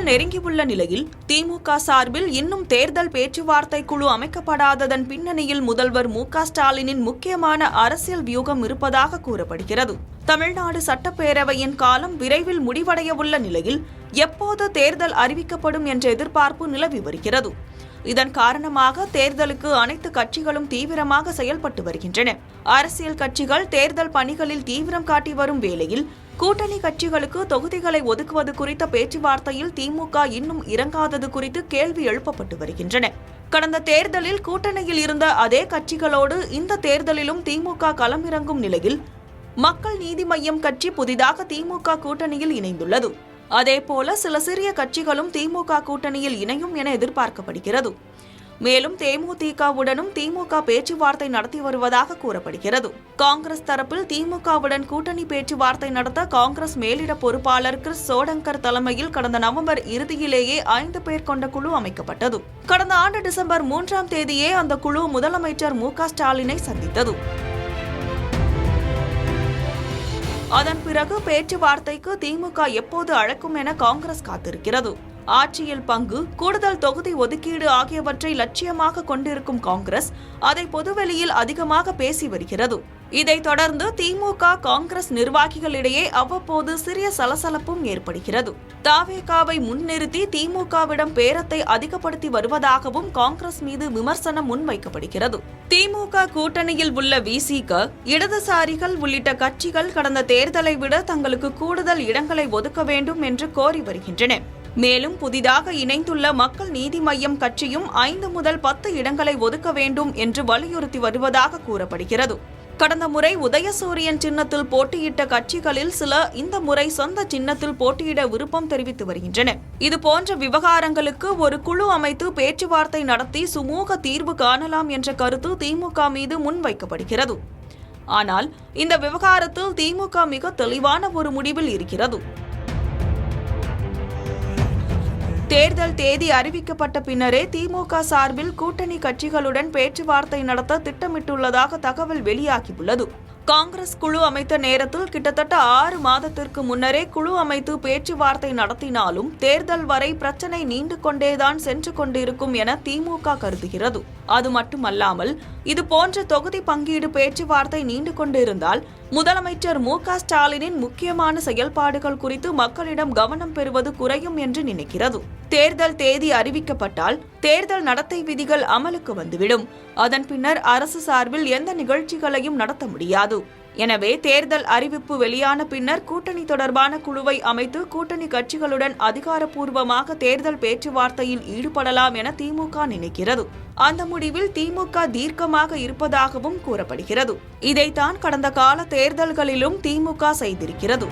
நெருங்கியுள்ள நிலையில் திமுக சார்பில் இன்னும் தேர்தல் பேச்சுவார்த்தை குழு அமைக்கப்படாததன் பின்னணியில் முதல்வர் மு.க.ஸ்டாலினின் முக்கியமான அரசியல் வியூகம் இருப்பதாக கூறப்படுகிறது. தமிழ்நாடு சட்டப்பேரவையின் காலம் விரைவில் முடிவடையவுள்ள நிலையில் எப்போது தேர்தல் அறிவிக்கப்படும் என்ற எதிர்பார்ப்பு நிலவி வருகிறது. இதன் காரணமாக தேர்தலுக்கு அனைத்து கட்சிகளும் தீவிரமாக செயல்பட்டு வருகின்றன. அரசியல் கட்சிகள் தேர்தல் பணிகளில் தீவிரம் காட்டி வரும் வேளையில் கூட்டணி கட்சிகளுக்கு தொகுதிகளை ஒதுக்குவது குறித்த பேச்சுவார்த்தையில் திமுக இன்னும் இறங்காதது குறித்து கேள்வி எழுப்பப்பட்டு வருகின்றன. கடந்த தேர்தலில் கூட்டணியில் இருந்த அதே கட்சிகளோடு இந்த தேர்தலிலும் திமுக களமிறங்கும் நிலையில் மக்கள் நீதி மய்யம் கட்சி புதிதாக திமுக கூட்டணியில் இணைந்துள்ளது. அதேபோல சில சிறிய கட்சிகளும் திமுக கூட்டணியில் இணையும் என எதிர்பார்க்கப்படுகிறது. மேலும் தேமுதிகவுடனும் திமுக பேச்சுவார்த்தை நடத்தி வருவதாக கூறப்படுகிறது. காங்கிரஸ் தரப்பில் திமுகவுடன் கூட்டணி பேச்சுவார்த்தை நடத்த காங்கிரஸ் மேலிட பொறுப்பாளர் கிறிஸ் சோடங்கர் தலைமையில் கடந்த நவம்பர் இறுதியிலேயே 5 பேர் கொண்ட குழு அமைக்கப்பட்டது. கடந்த ஆண்டு டிசம்பர் 3ஆம் தேதியே அந்த குழு முதலமைச்சர் மு.க.ஸ்டாலினை சந்தித்தது. அதன் பிறகு பேச்சுவார்த்தைக்கு திமுக எப்போது அழைக்கும் என காங்கிரஸ் காத்திருக்கிறது. ஆட்சியில் பங்கு, கூடுதல் தொகுதி ஒதுக்கீடு ஆகியவற்றை லட்சியமாக கொண்டிருக்கும் காங்கிரஸ் அதை பொதுவெளியில் அதிகமாக பேசி வருகிறது. இதைத் தொடர்ந்து திமுக காங்கிரஸ் நிர்வாகிகளிடையே அவ்வப்போது சிறிய சலசலப்பும் ஏற்படுகிறது. தவேகாவை முன்னிறுத்தி திமுகவிடம் பேரத்தை அதிகப்படுத்தி வருவதாகவும் காங்கிரஸ் மீது விமர்சனம் முன்வைக்கப்படுகிறது. திமுக கூட்டணியில் உள்ள விசிக, இடதுசாரிகள் உள்ளிட்ட கட்சிகள் கடந்த தேர்தலை விட தங்களுக்கு கூடுதல் இடங்களை ஒதுக்க வேண்டும் என்று கோரி வருகின்றன. மேலும் புதிதாக இணைந்துள்ள மக்கள் நீதி மய்யம் கட்சியும் 5 முதல் 10 இடங்களை ஒதுக்க வேண்டும் என்று வலியுறுத்தி வருவதாக கூறப்படுகிறது. கடந்த முறை உதயசூரியன் சின்னத்தில் போட்டியிட்ட கட்சிகளில் சில இந்த முறை சொந்த சின்னத்தில் போட்டியிட விருப்பம் தெரிவித்து வருகின்றன. இதுபோன்ற விவகாரங்களுக்கு ஒரு குழு அமைத்து பேச்சுவார்த்தை நடத்தி சுமூக தீர்வு காணலாம் என்ற கருத்து திமுக மீது முன்வைக்கப்படுகிறது. ஆனால் இந்த விவகாரத்தில் திமுக மிக தெளிவான ஒரு முடிவில் இருக்கிறது. தேர்தல் தேதி அறிவிக்கப்பட்ட பின்னரே திமுக சார்பில் கூட்டணி கட்சிகளுடன் பேச்சுவார்த்தை நடத்த திட்டமிட்டுள்ளதாக தகவல் வெளியாகியுள்ளது. காங்கிரஸ் குழு அமைத்த நேரத்தில் கிட்டத்தட்ட 6 மாதத்திற்கு முன்னரே குழு அமைத்து பேச்சுவார்த்தை நடத்தினாலும் தேர்தல் வரை பிரச்சினை நீண்டு கொண்டேதான் சென்று கொண்டிருக்கும் என திமுக கருதுகிறது. அது மட்டுமல்லாமல் இதுபோன்ற தொகுதி பங்கீடு பேச்சுவார்த்தை நீண்டு கொண்டிருந்தால் முதலமைச்சர் மு.க.ஸ்டாலினின் முக்கியமான செயல்பாடுகள் குறித்து மக்களிடம் கவனம் பெறுவது குறையும் என்று நினைக்கிறது. தேர்தல் தேதி அறிவிக்கப்பட்டால் தேர்தல் நடத்தை விதிகள் அமலுக்கு வந்துவிடும். அதன் பின்னர் அரசு சார்பில் எந்த நிகழ்ச்சிகளையும் நடத்த முடியாது. எனவே தேர்தல் அறிவிப்பு வெளியான பின்னர் கூட்டணி தொடர்பான குழுவை அமைத்து கூட்டணி கட்சிகளுடன் அதிகாரப்பூர்வமாக தேர்தல் பேச்சுவார்த்தையில் ஈடுபடலாம் என திமுக நினைக்கிறது. அந்த முடிவில் திமுக தீர்க்கமாக இருப்பதாகவும் கூறப்படுகிறது. இதைத்தான் கடந்த கால தேர்தல்களிலும் திமுக செய்திருக்கிறது.